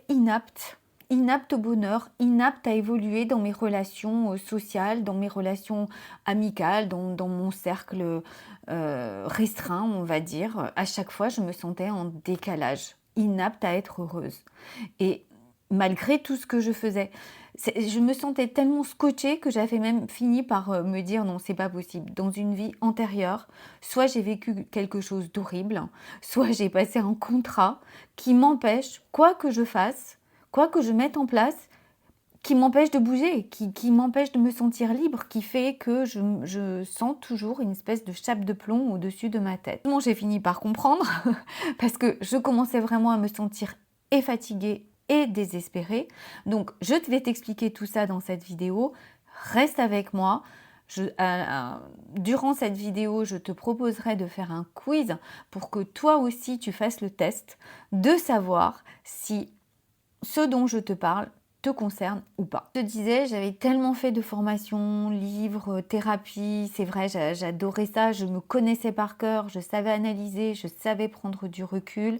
inapte, inapte au bonheur, inapte à évoluer dans mes relations sociales, dans mes relations amicales, dans mon cercle restreint, on va dire. À chaque fois, je me sentais en décalage, inapte à être heureuse. Et malgré tout ce que je faisais, je me sentais tellement scotchée que j'avais même fini par me dire non, c'est pas possible. Dans une vie antérieure, soit j'ai vécu quelque chose d'horrible, soit j'ai passé un contrat qui m'empêche, quoi que je fasse, quoi que je mette en place, qui m'empêche de bouger, qui m'empêche de me sentir libre, qui fait que je sens toujours une espèce de chape de plomb au-dessus de ma tête. Bon, j'ai fini par comprendre parce que je commençais vraiment à me sentir et fatiguée et désespérée. Donc, je vais t'expliquer tout ça dans cette vidéo. Reste avec moi. Durant cette vidéo, je te proposerai de faire un quiz pour que toi aussi tu fasses le test de savoir si ce dont je te parle te concerne ou pas. Je te disais, j'avais tellement fait de formations, livres, thérapie, c'est vrai, j'adorais ça, je me connaissais par cœur, je savais analyser, je savais prendre du recul,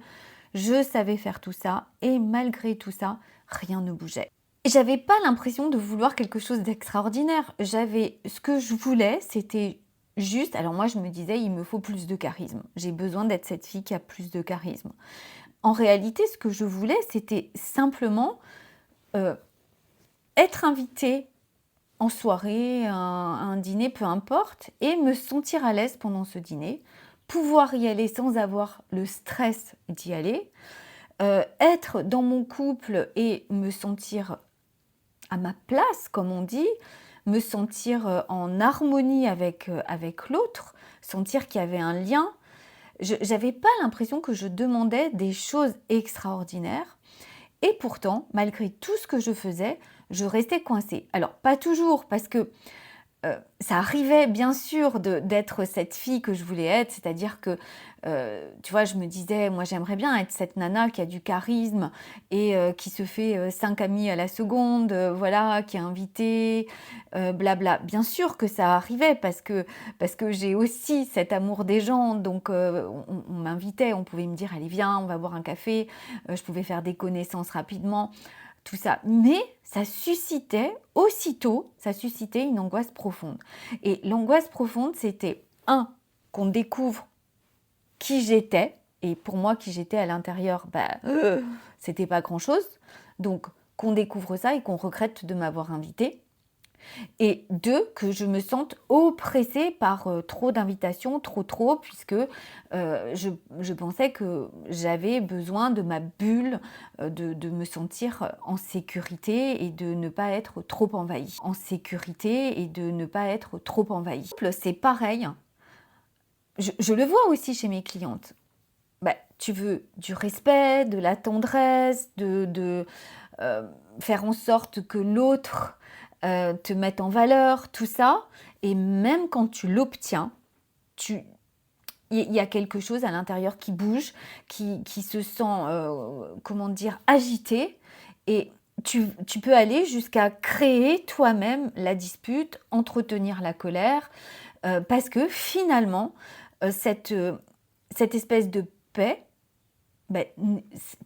je savais faire tout ça, et malgré tout ça, rien ne bougeait. Et j'avais pas l'impression de vouloir quelque chose d'extraordinaire. Ce que je voulais, c'était juste, alors moi je me disais, il me faut plus de charisme. J'ai besoin d'être cette fille qui a plus de charisme. En réalité, ce que je voulais, c'était simplement être invitée en soirée, un dîner, peu importe, et me sentir à l'aise pendant ce dîner, pouvoir y aller sans avoir le stress d'y aller, être dans mon couple et me sentir à ma place, comme on dit, me sentir en harmonie avec l'autre, sentir qu'il y avait un lien. Je n'avais pas l'impression que je demandais des choses extraordinaires. Et pourtant, malgré tout ce que je faisais, je restais coincée. Alors, pas toujours, parce que ça arrivait bien sûr d'être cette fille que je voulais être, c'est-à-dire que, tu vois, je me disais, moi j'aimerais bien être cette nana qui a du charisme et qui se fait 5 amis à la seconde, voilà, qui est invitée, blabla. Bien sûr que ça arrivait parce que j'ai aussi cet amour des gens, donc on m'invitait, on pouvait me dire, allez viens, on va boire un café, je pouvais faire des connaissances rapidement, tout ça. Mais ça suscitait une angoisse profonde. Et l'angoisse profonde, c'était qu'on découvre qui j'étais. Et pour moi, qui j'étais à l'intérieur, c'était pas grand-chose. Donc, qu'on découvre ça et qu'on regrette de m'avoir invitée. Et 2, que je me sente oppressée par trop d'invitations, trop, puisque je pensais que j'avais besoin de ma bulle, de me sentir en sécurité et de ne pas être trop envahie. En sécurité et de ne pas être trop envahie. C'est pareil, je le vois aussi chez mes clientes. Tu veux du respect, de la tendresse, de faire en sorte que l'autre te mette en valeur, tout ça. Et même quand tu l'obtiens, il y a quelque chose à l'intérieur qui bouge, qui se sent, comment dire, agité. Et tu peux aller jusqu'à créer toi-même la dispute, entretenir la colère, parce que finalement, cette espèce de paix,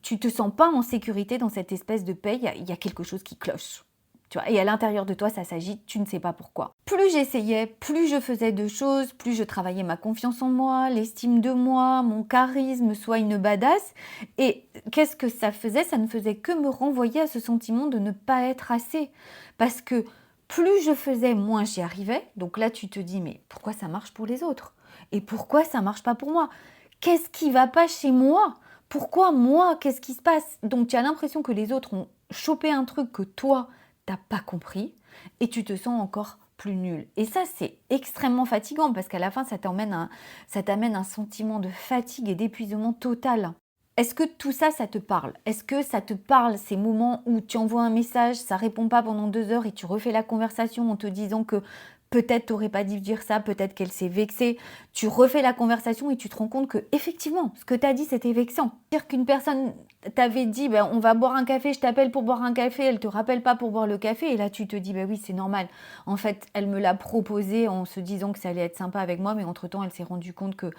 tu te sens pas en sécurité dans cette espèce de paix, il y a quelque chose qui cloche. Tu vois, et à l'intérieur de toi, ça s'agite, tu ne sais pas pourquoi. Plus j'essayais, plus je faisais de choses, plus je travaillais ma confiance en moi, l'estime de moi, mon charisme, soit une badass. Et qu'est-ce que ça faisait? Ça ne faisait que me renvoyer à ce sentiment de ne pas être assez. Parce que plus je faisais, moins j'y arrivais. Donc là, tu te dis, mais pourquoi ça marche pour les autres? Et pourquoi ça marche pas pour moi? Qu'est-ce qui va pas chez moi? Pourquoi moi? Qu'est-ce qui se passe? Donc tu as l'impression que les autres ont chopé un truc que toi, t'as pas compris et tu te sens encore plus nul. Et ça, c'est extrêmement fatigant parce qu'à la fin, ça t'amène un sentiment de fatigue et d'épuisement total. Est-ce que tout ça, ça te parle? Est-ce que ça te parle, ces moments où tu envoies un message, ça répond pas pendant 2 heures et tu refais la conversation en te disant que peut-être t'aurais pas dû dire ça, peut-être qu'elle s'est vexée. Tu refais la conversation et tu te rends compte que effectivement, ce que tu as dit, c'était vexant. Dire qu'une personne t'avais dit, ben, on va boire un café, je t'appelle pour boire un café, elle te rappelle pas pour boire le café, et là tu te dis, ben oui, c'est normal. En fait, elle me l'a proposé en se disant que ça allait être sympa avec moi, mais entre-temps, elle s'est rendue compte que,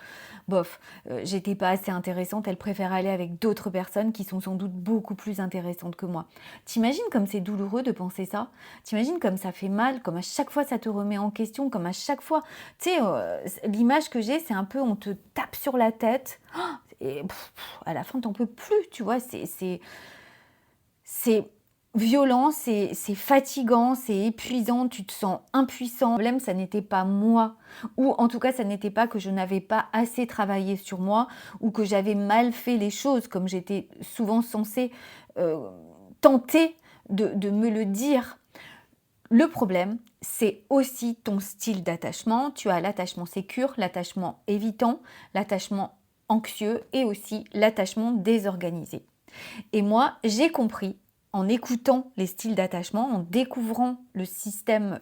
bof, j'étais pas assez intéressante, elle préfère aller avec d'autres personnes qui sont sans doute beaucoup plus intéressantes que moi. T'imagines comme c'est douloureux de penser ça? T'imagines comme ça fait mal, comme à chaque fois ça te remet en question, comme à chaque fois, tu sais, l'image que j'ai, c'est un peu, on te tape sur la tête, et à la fin, t'en peux plus, tu vois, c'est violent, c'est fatigant, c'est épuisant, tu te sens impuissant. Le problème, ça n'était pas moi, ou en tout cas, ça n'était pas que je n'avais pas assez travaillé sur moi, ou que j'avais mal fait les choses, comme j'étais souvent censée tenter de me le dire. Le problème, c'est aussi ton style d'attachement. Tu as l'attachement sécure, l'attachement évitant, l'attachement anxieux et aussi l'attachement désorganisé. Et moi, j'ai compris, en écoutant les styles d'attachement, en découvrant le système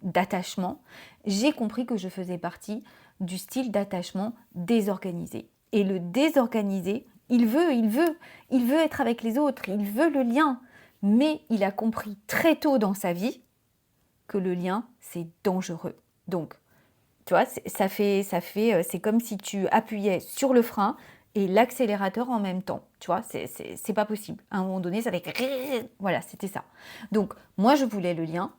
d'attachement, j'ai compris que je faisais partie du style d'attachement désorganisé. Et le désorganisé, il veut être avec les autres, il veut le lien, mais il a compris très tôt dans sa vie que le lien, c'est dangereux. Donc, tu vois, c'est comme si tu appuyais sur le frein et l'accélérateur en même temps. Tu vois, c'est pas possible. À un moment donné, ça fait... Voilà, c'était ça. Donc, moi, je voulais le lien.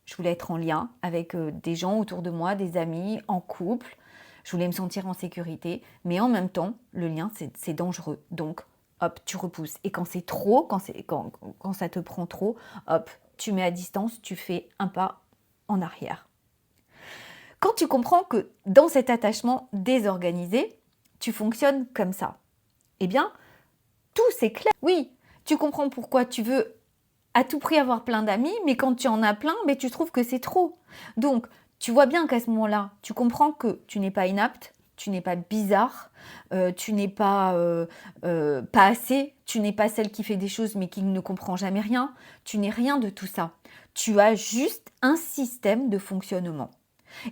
Je voulais être en lien avec des gens autour de moi, des amis, en couple. Je voulais me sentir en sécurité. Mais en même temps, le lien, c'est dangereux. Donc, hop, tu repousses. Et quand c'est trop, quand ça te prend trop, hop, tu mets à distance, tu fais un pas en arrière. Quand tu comprends que dans cet attachement désorganisé, tu fonctionnes comme ça, eh bien, tout c'est clair. Oui, tu comprends pourquoi tu veux à tout prix avoir plein d'amis, mais quand tu en as plein, mais tu trouves que c'est trop. Donc, tu vois bien qu'à ce moment-là, tu comprends que tu n'es pas inapte, tu n'es pas bizarre, tu n'es pas assez, tu n'es pas celle qui fait des choses mais qui ne comprend jamais rien, tu n'es rien de tout ça. Tu as juste un système de fonctionnement.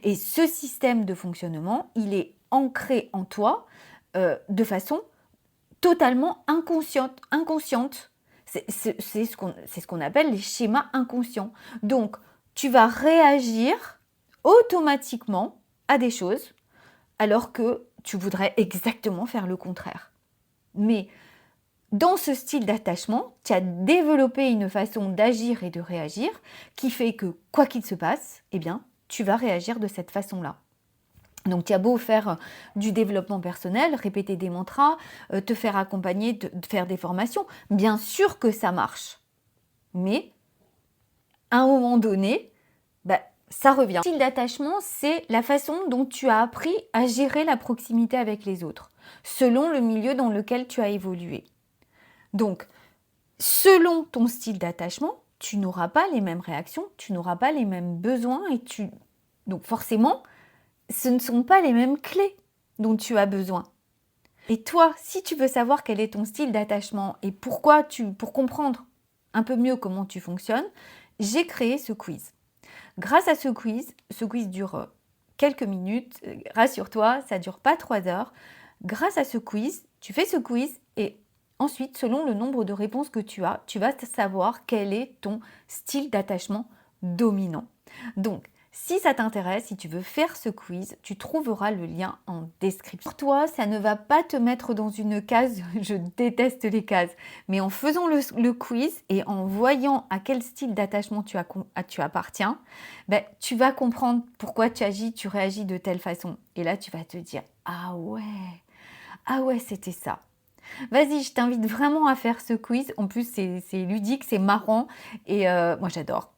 Et ce système de fonctionnement, il est ancré en toi de façon totalement inconsciente. C'est ce qu'on appelle les schémas inconscients. Donc, tu vas réagir automatiquement à des choses alors que tu voudrais exactement faire le contraire. Mais dans ce style d'attachement, tu as développé une façon d'agir et de réagir qui fait que, quoi qu'il se passe, eh bien, tu vas réagir de cette façon-là. Donc, tu as beau faire du développement personnel, répéter des mantras, te faire accompagner, de faire des formations, bien sûr que ça marche. Mais, à un moment donné, ça revient. Le style d'attachement, c'est la façon dont tu as appris à gérer la proximité avec les autres, selon le milieu dans lequel tu as évolué. Donc, selon ton style d'attachement, tu n'auras pas les mêmes réactions, tu n'auras pas les mêmes besoins donc forcément, ce ne sont pas les mêmes clés dont tu as besoin. Et toi, si tu veux savoir quel est ton style d'attachement et pour comprendre un peu mieux comment tu fonctionnes, j'ai créé ce quiz. Grâce à ce quiz dure quelques minutes, rassure-toi, ça ne dure pas 3 heures. Grâce à ce quiz, tu fais ce quiz et ensuite, selon le nombre de réponses que tu vas savoir quel est ton style d'attachement dominant. Donc, si ça t'intéresse, si tu veux faire ce quiz, tu trouveras le lien en description. Pour toi, ça ne va pas te mettre dans une case, je déteste les cases, mais en faisant le quiz et en voyant à quel style d'attachement tu appartiens, tu vas comprendre pourquoi tu réagis de telle façon. Et là, tu vas te dire, ah ouais, c'était ça. Vas-y, je t'invite vraiment à faire ce quiz. En plus, c'est ludique, c'est marrant et moi j'adore.